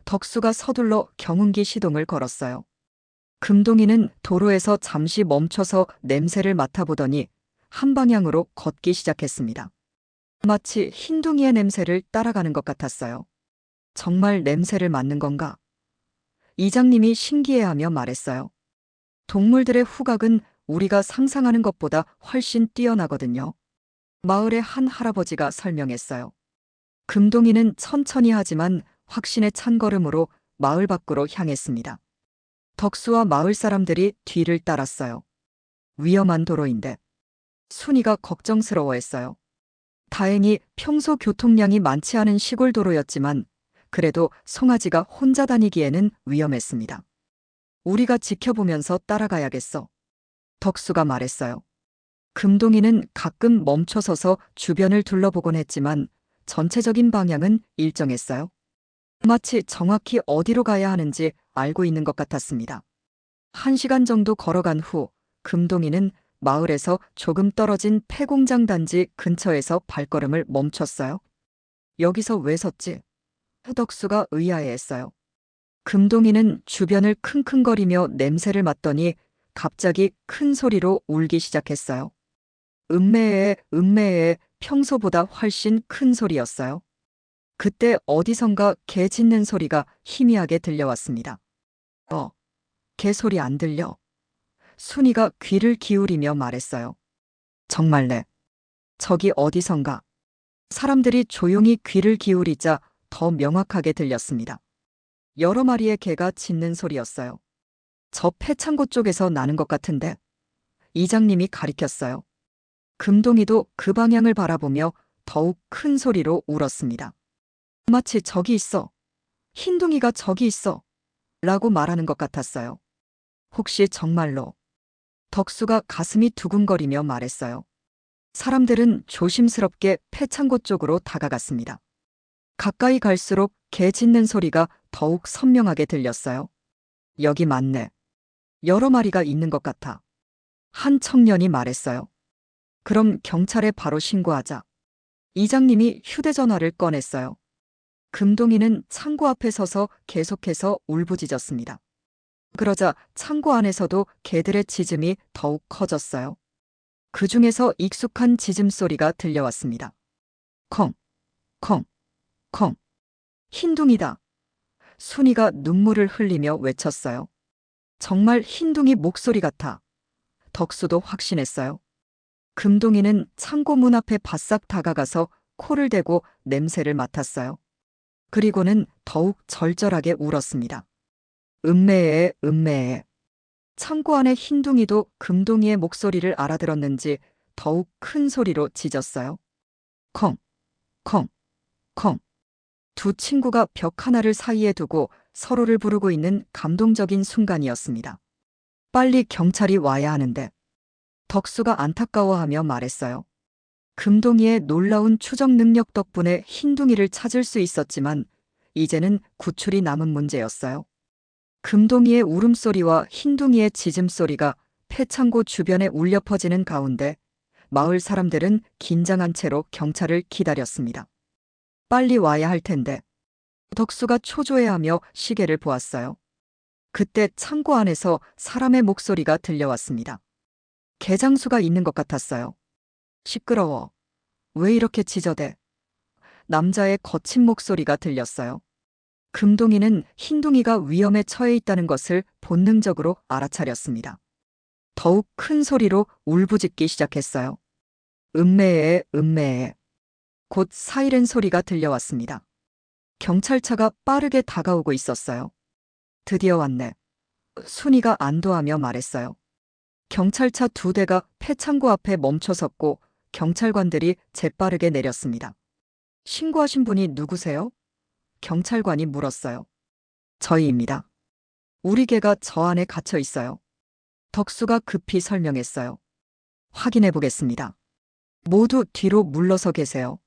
A: 덕수가 서둘러 경운기 시동을 걸었어요. 금동이는 도로에서 잠시 멈춰서 냄새를 맡아보더니 한 방향으로 걷기 시작했습니다. 마치 흰둥이의 냄새를 따라가는 것 같았어요. 정말 냄새를 맡는 건가? 이장님이 신기해하며 말했어요. 동물들의 후각은 우리가 상상하는 것보다 훨씬 뛰어나거든요. 마을의 한 할아버지가 설명했어요. 금동이는 천천히 하지만 확신에 찬 걸음으로 마을 밖으로 향했습니다. 덕수와 마을 사람들이 뒤를 따랐어요. 위험한 도로인데. 순이가 걱정스러워했어요. 다행히 평소 교통량이 많지 않은 시골 도로였지만 그래도 송아지가 혼자 다니기에는 위험했습니다. 우리가 지켜보면서 따라가야겠어. 덕수가 말했어요. 금동이는 가끔 멈춰서서 주변을 둘러보곤 했지만 전체적인 방향은 일정했어요. 마치 정확히 어디로 가야 하는지 알고 있는 것 같았습니다. 1시간 정도 걸어간 후 금동이는 마을에서 조금 떨어진 폐공장 단지 근처에서 발걸음을 멈췄어요. 여기서 왜 섰지? 덕수가 의아해했어요. 금동이는 주변을 킁킁거리며 냄새를 맡더니 갑자기 큰 소리로 울기 시작했어요. 음매에 평소보다 훨씬 큰 소리였어요. 그때 어디선가 개 짖는 소리가 희미하게 들려왔습니다. 개 소리 안 들려? 순이가 귀를 기울이며 말했어요. 정말래. 저기 어디선가. 사람들이 조용히 귀를 기울이자 더 명확하게 들렸습니다. 여러 마리의 개가 짖는 소리였어요. 저 폐창고 쪽에서 나는 것 같은데. 이장님이 가리켰어요. 금동이도 그 방향을 바라보며 더욱 큰 소리로 울었습니다. 마치 저기 있어. 흰둥이가 저기 있어. 라고 말하는 것 같았어요. 혹시 정말로? 덕수가 가슴이 두근거리며 말했어요. 사람들은 조심스럽게 폐창고 쪽으로 다가갔습니다. 가까이 갈수록 개 짖는 소리가 더욱 선명하게 들렸어요. 여기 맞네. 여러 마리가 있는 것 같아. 한 청년이 말했어요. 그럼 경찰에 바로 신고하자. 이장님이 휴대전화를 꺼냈어요. 금동이는 창고 앞에 서서 계속해서 울부짖었습니다. 그러자 창고 안에서도 개들의 짖음이 더욱 커졌어요. 그 중에서 익숙한 짖음 소리가 들려왔습니다. 컹, 컹, 컹. 흰둥이다. 순이가 눈물을 흘리며 외쳤어요. 정말 흰둥이 목소리 같아. 덕수도 확신했어요. 금동이는 창고 문 앞에 바싹 다가가서 코를 대고 냄새를 맡았어요. 그리고는 더욱 절절하게 울었습니다. 음매에 음매에. 창고 안의 흰둥이도 금동이의 목소리를 알아들었는지 더욱 큰 소리로 짖었어요. 컹, 컹, 컹. 두 친구가 벽 하나를 사이에 두고 서로를 부르고 있는 감동적인 순간이었습니다. 빨리 경찰이 와야 하는데. 덕수가 안타까워하며 말했어요. 금동이의 놀라운 추적 능력 덕분에 흰둥이를 찾을 수 있었지만 이제는 구출이 남은 문제였어요. 금동이의 울음소리와 흰둥이의 짖음소리가 폐창고 주변에 울려 퍼지는 가운데 마을 사람들은 긴장한 채로 경찰을 기다렸습니다. 빨리 와야 할 텐데. 덕수가 초조해하며 시계를 보았어요. 그때 창고 안에서 사람의 목소리가 들려왔습니다. 개장수가 있는 것 같았어요. 시끄러워. 왜 이렇게 짖어대? 남자의 거친 목소리가 들렸어요. 금동이는 흰둥이가 위험에 처해 있다는 것을 본능적으로 알아차렸습니다. 더욱 큰 소리로 울부짖기 시작했어요. 음매에 음매에. 곧 사이렌 소리가 들려왔습니다. 경찰차가 빠르게 다가오고 있었어요. 드디어 왔네. 순이가 안도하며 말했어요. 경찰차 2대가 폐창고 앞에 멈춰섰고 경찰관들이 재빠르게 내렸습니다. 신고하신 분이 누구세요? 경찰관이 물었어요. 저희입니다. 우리 개가 저 안에 갇혀 있어요. 덕수가 급히 설명했어요. 확인해 보겠습니다. 모두 뒤로 물러서 계세요.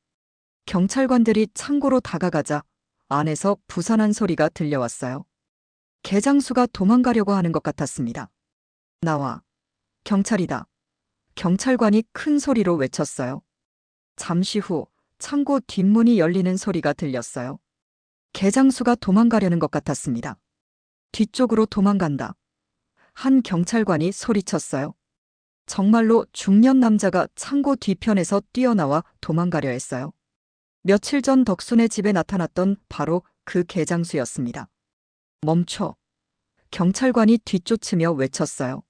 A: 경찰관들이 창고로 다가가자 안에서 부산한 소리가 들려왔어요. 개장수가 도망가려고 하는 것 같았습니다. 나와. 경찰이다. 경찰관이 큰 소리로 외쳤어요. 잠시 후 창고 뒷문이 열리는 소리가 들렸어요. 개장수가 도망가려는 것 같았습니다. 뒤쪽으로 도망간다. 한 경찰관이 소리쳤어요. 정말로 중년 남자가 창고 뒤편에서 뛰어나와 도망가려 했어요. 며칠 전 덕순의 집에 나타났던 바로 그 개장수였습니다. 멈춰. 경찰관이 뒤쫓으며 외쳤어요.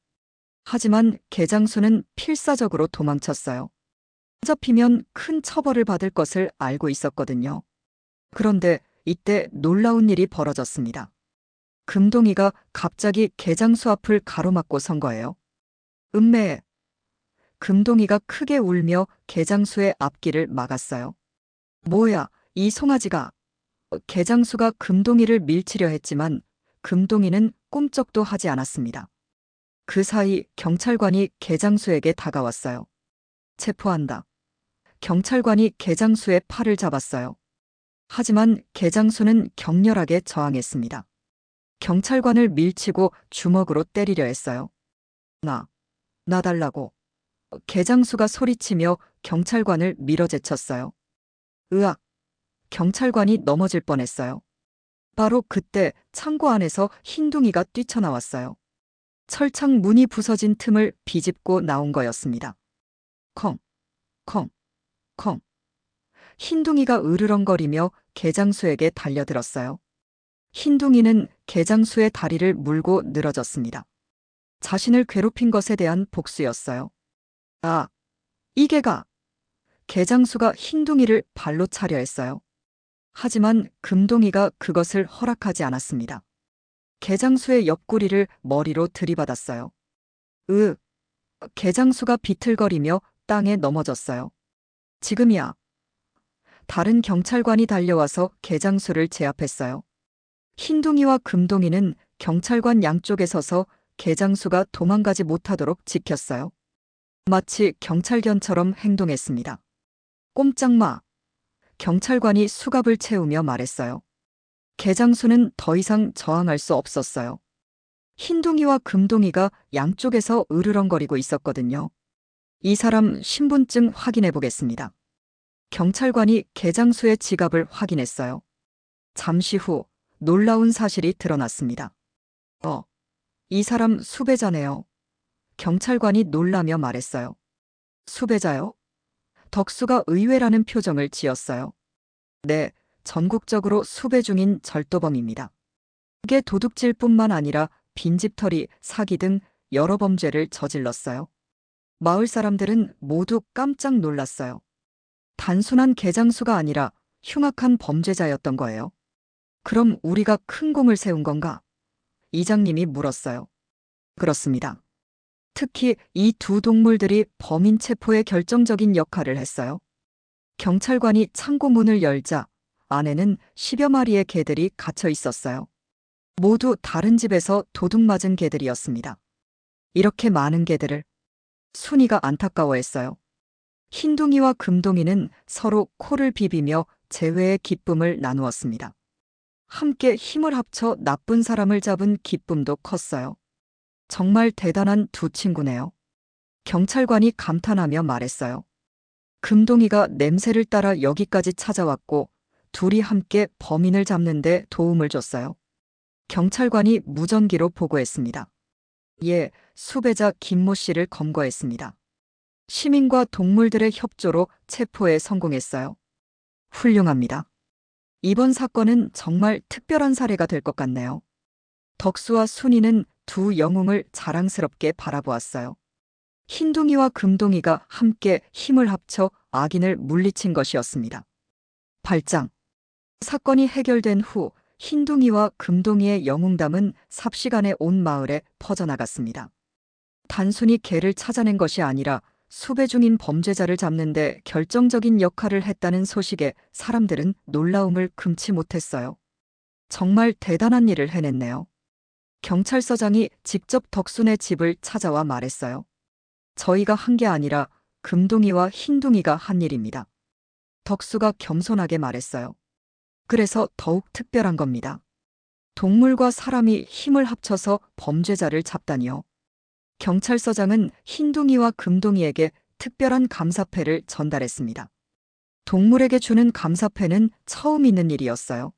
A: 하지만 개장수는 필사적으로 도망쳤어요. 잡히면 큰 처벌을 받을 것을 알고 있었거든요. 그런데 이때 놀라운 일이 벌어졌습니다. 금동이가 갑자기 개장수 앞을 가로막고 선 거예요. 음매. 금동이가 크게 울며 개장수의 앞길을 막았어요. 뭐야, 이 송아지가. 개장수가 금동이를 밀치려 했지만 금동이는 꼼짝도 하지 않았습니다. 그 사이 경찰관이 개장수에게 다가왔어요. 체포한다. 경찰관이 개장수의 팔을 잡았어요. 하지만 개장수는 격렬하게 저항했습니다. 경찰관을 밀치고 주먹으로 때리려 했어요. 나 달라고. 개장수가 소리치며 경찰관을 밀어제쳤어요. 으악! 경찰관이 넘어질 뻔했어요. 바로 그때 창고 안에서 흰둥이가 뛰쳐나왔어요. 철창 문이 부서진 틈을 비집고 나온 거였습니다. 컹, 컹, 컹. 흰둥이가 으르렁거리며 개장수에게 달려들었어요. 흰둥이는 개장수의 다리를 물고 늘어졌습니다. 자신을 괴롭힌 것에 대한 복수였어요. 아, 이 개가! 개장수가 흰둥이를 발로 차려 했어요. 하지만 금동이가 그것을 허락하지 않았습니다. 개장수의 옆구리를 머리로 들이받았어요. 으, 개장수가 비틀거리며 땅에 넘어졌어요. 지금이야. 다른 경찰관이 달려와서 개장수를 제압했어요. 흰둥이와 금동이는 경찰관 양쪽에 서서 개장수가 도망가지 못하도록 지켰어요. 마치 경찰견처럼 행동했습니다. 꼼짝 마! 경찰관이 수갑을 채우며 말했어요. 개장수는 더 이상 저항할 수 없었어요. 흰둥이와 금동이가 양쪽에서 으르렁거리고 있었거든요. 이 사람 신분증 확인해 보겠습니다. 경찰관이 개장수의 지갑을 확인했어요. 잠시 후 놀라운 사실이 드러났습니다. 이 사람 수배자네요. 경찰관이 놀라며 말했어요. 수배자요? 덕수가 의외라는 표정을 지었어요. 네, 전국적으로 수배 중인 절도범입니다. 그게 도둑질뿐만 아니라 빈집털이, 사기 등 여러 범죄를 저질렀어요. 마을 사람들은 모두 깜짝 놀랐어요. 단순한 개장수가 아니라 흉악한 범죄자였던 거예요. 그럼 우리가 큰 공을 세운 건가? 이장님이 물었어요. 그렇습니다. 특히 이 두 동물들이 범인 체포에 결정적인 역할을 했어요. 경찰관이 창고 문을 열자 안에는 10여 마리의 개들이 갇혀 있었어요. 모두 다른 집에서 도둑 맞은 개들이었습니다. 이렇게 많은 개들을 순이가 안타까워했어요. 흰둥이와 금동이는 서로 코를 비비며 재회의 기쁨을 나누었습니다. 함께 힘을 합쳐 나쁜 사람을 잡은 기쁨도 컸어요. 정말 대단한 두 친구네요. 경찰관이 감탄하며 말했어요. 금동이가 냄새를 따라 여기까지 찾아왔고 둘이 함께 범인을 잡는 데 도움을 줬어요. 경찰관이 무전기로 보고했습니다. 예, 수배자 김모 씨를 검거했습니다. 시민과 동물들의 협조로 체포에 성공했어요. 훌륭합니다. 이번 사건은 정말 특별한 사례가 될 것 같네요. 덕수와 순이는 두 영웅을 자랑스럽게 바라보았어요. 흰둥이와 금동이가 함께 힘을 합쳐 악인을 물리친 것이었습니다. 발장. 사건이 해결된 후 흰둥이와 금동이의 영웅담은 삽시간에 온 마을에 퍼져나갔습니다. 단순히 개를 찾아낸 것이 아니라 수배 중인 범죄자를 잡는 데 결정적인 역할을 했다는 소식에 사람들은 놀라움을 금치 못했어요. 정말 대단한 일을 해냈네요. 경찰서장이 직접 덕순의 집을 찾아와 말했어요. 저희가 한 게 아니라 금동이와 흰둥이가 한 일입니다. 덕수가 겸손하게 말했어요. 그래서 더욱 특별한 겁니다. 동물과 사람이 힘을 합쳐서 범죄자를 잡다니요. 경찰서장은 흰둥이와 금동이에게 특별한 감사패를 전달했습니다. 동물에게 주는 감사패는 처음 있는 일이었어요.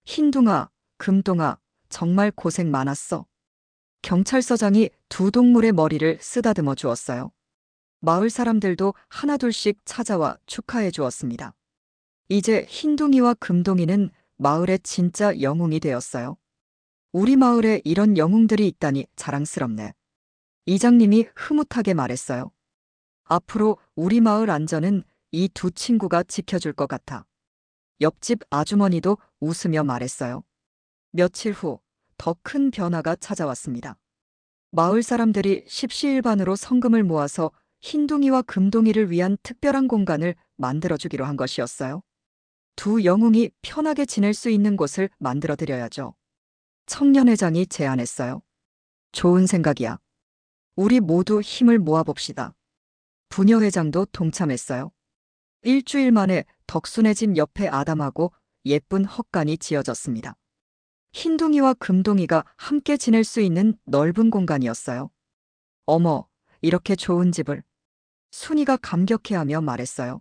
A: 흰둥아, 금동아, 정말 고생 많았어. 경찰서장이 두 동물의 머리를 쓰다듬어 주었어요. 마을 사람들도 하나둘씩 찾아와 축하해 주었습니다. 이제 흰둥이와 금동이는 마을의 진짜 영웅이 되었어요. 우리 마을에 이런 영웅들이 있다니 자랑스럽네. 이장님이 흐뭇하게 말했어요. 앞으로 우리 마을 안전은 이 두 친구가 지켜줄 것 같아. 옆집 아주머니도 웃으며 말했어요. 며칠 후 더 큰 변화가 찾아왔습니다. 마을 사람들이 십시일반으로 성금을 모아서 흰둥이와 금동이를 위한 특별한 공간을 만들어주기로 한 것이었어요. 두 영웅이 편하게 지낼 수 있는 곳을 만들어드려야죠. 청년회장이 제안했어요. 좋은 생각이야. 우리 모두 힘을 모아봅시다. 부녀회장도 동참했어요. 일주일 만에 덕순의 집 옆에 아담하고 예쁜 헛간이 지어졌습니다. 흰둥이와 금동이가 함께 지낼 수 있는 넓은 공간이었어요. 어머, 이렇게 좋은 집을. 순이가 감격해하며 말했어요.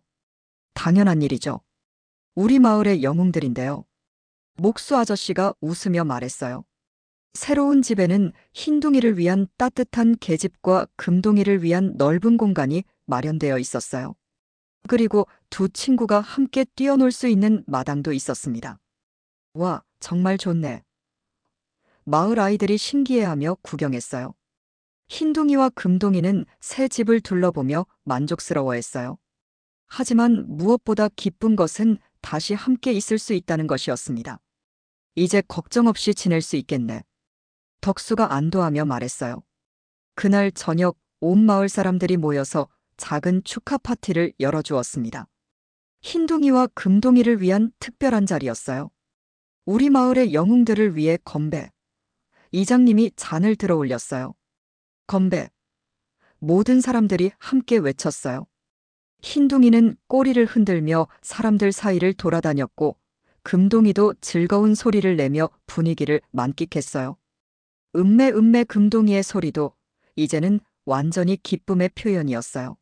A: 당연한 일이죠. 우리 마을의 영웅들인데요. 목수 아저씨가 웃으며 말했어요. 새로운 집에는 흰둥이를 위한 따뜻한 계집과 금동이를 위한 넓은 공간이 마련되어 있었어요. 그리고 두 친구가 함께 뛰어놀 수 있는 마당도 있었습니다. 와, 정말 좋네. 마을 아이들이 신기해하며 구경했어요. 흰둥이와 금둥이는 새 집을 둘러보며 만족스러워했어요. 하지만 무엇보다 기쁜 것은 다시 함께 있을 수 있다는 것이었습니다. 이제 걱정 없이 지낼 수 있겠네. 덕수가 안도하며 말했어요. 그날 저녁 온 마을 사람들이 모여서 작은 축하 파티를 열어주었습니다. 흰둥이와 금둥이를 위한 특별한 자리였어요. 우리 마을의 영웅들을 위해 건배. 이장님이 잔을 들어 올렸어요. 건배. 모든 사람들이 함께 외쳤어요. 흰둥이는 꼬리를 흔들며 사람들 사이를 돌아다녔고 금동이도 즐거운 소리를 내며 분위기를 만끽했어요. 음메 금동이의 소리도 이제는 완전히 기쁨의 표현이었어요.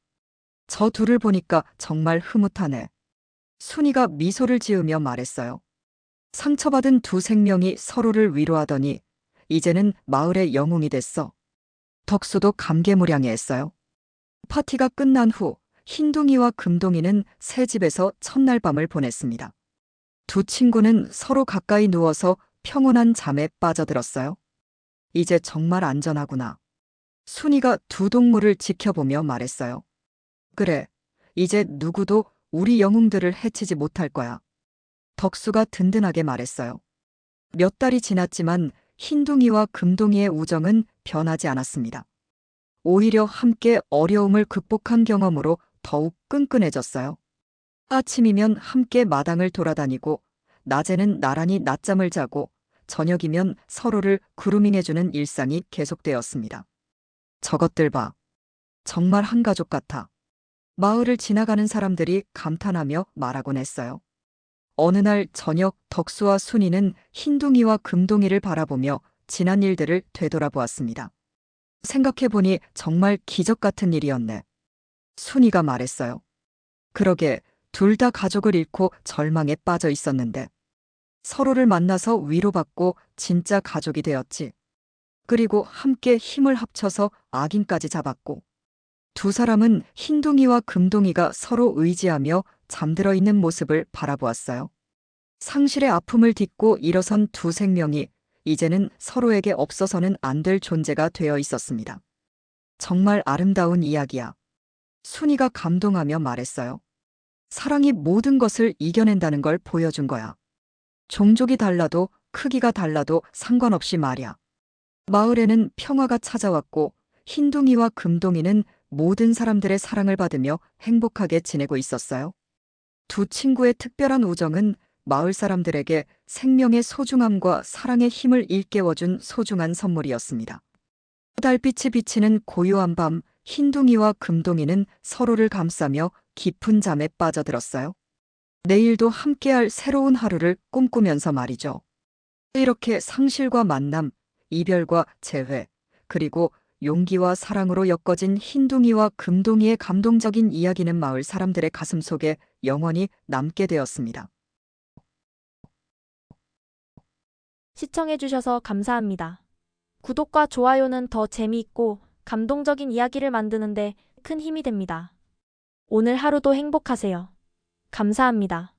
A: 저 둘을 보니까 정말 흐뭇하네. 순이가 미소를 지으며 말했어요. 상처받은 두 생명이 서로를 위로하더니 이제는 마을의 영웅이 됐어. 덕수도 감개무량해했어요. 파티가 끝난 후 흰둥이와 금동이는 새 집에서 첫날 밤을 보냈습니다. 두 친구는 서로 가까이 누워서 평온한 잠에 빠져들었어요. 이제 정말 안전하구나. 순이가 두 동물을 지켜보며 말했어요. 그래, 이제 누구도 우리 영웅들을 해치지 못할 거야. 덕수가 든든하게 말했어요. 몇 달이 지났지만 흰둥이와 금둥이의 우정은 변하지 않았습니다. 오히려 함께 어려움을 극복한 경험으로 더욱 끈끈해졌어요. 아침이면 함께 마당을 돌아다니고, 낮에는 나란히 낮잠을 자고, 저녁이면 서로를 그루밍해주는 일상이 계속되었습니다. 저것들 봐. 정말 한 가족 같아. 마을을 지나가는 사람들이 감탄하며 말하곤 했어요. 어느 날 저녁 덕수와 순이는 흰둥이와 금둥이를 바라보며 지난 일들을 되돌아보았습니다. 생각해보니 정말 기적 같은 일이었네. 순이가 말했어요. 그러게 둘 다 가족을 잃고 절망에 빠져 있었는데 서로를 만나서 위로받고 진짜 가족이 되었지. 그리고 함께 힘을 합쳐서 악인까지 잡았고 두 사람은 흰둥이와 금둥이가 서로 의지하며 잠들어 있는 모습을 바라보았어요. 상실의 아픔을 딛고 일어선 두 생명이 이제는 서로에게 없어서는 안 될 존재가 되어 있었습니다. 정말 아름다운 이야기야. 순이가 감동하며 말했어요. 사랑이 모든 것을 이겨낸다는 걸 보여준 거야. 종족이 달라도 크기가 달라도 상관없이 말이야. 마을에는 평화가 찾아왔고 흰둥이와 금둥이는 모든 사람들의 사랑을 받으며 행복하게 지내고 있었어요. 두 친구의 특별한 우정은 마을 사람들에게 생명의 소중함과 사랑의 힘을 일깨워준 소중한 선물이었습니다. 달빛이 비치는 고요한 밤, 흰둥이와 금둥이는 서로를 감싸며 깊은 잠에 빠져들었어요. 내일도 함께할 새로운 하루를 꿈꾸면서 말이죠. 이렇게 상실과 만남, 이별과 재회, 그리고 용기와 사랑으로 엮어진 흰둥이와 금둥이의 감동적인 이야기는 마을 사람들의 가슴 속에 영원히 남게 되었습니다.
B: 시청해주셔서 감사합니다. 구독과 좋아요는 더 재미있고 감동적인 이야기를 만드는데 큰 힘이 됩니다. 오늘 하루도 행복하세요. 감사합니다.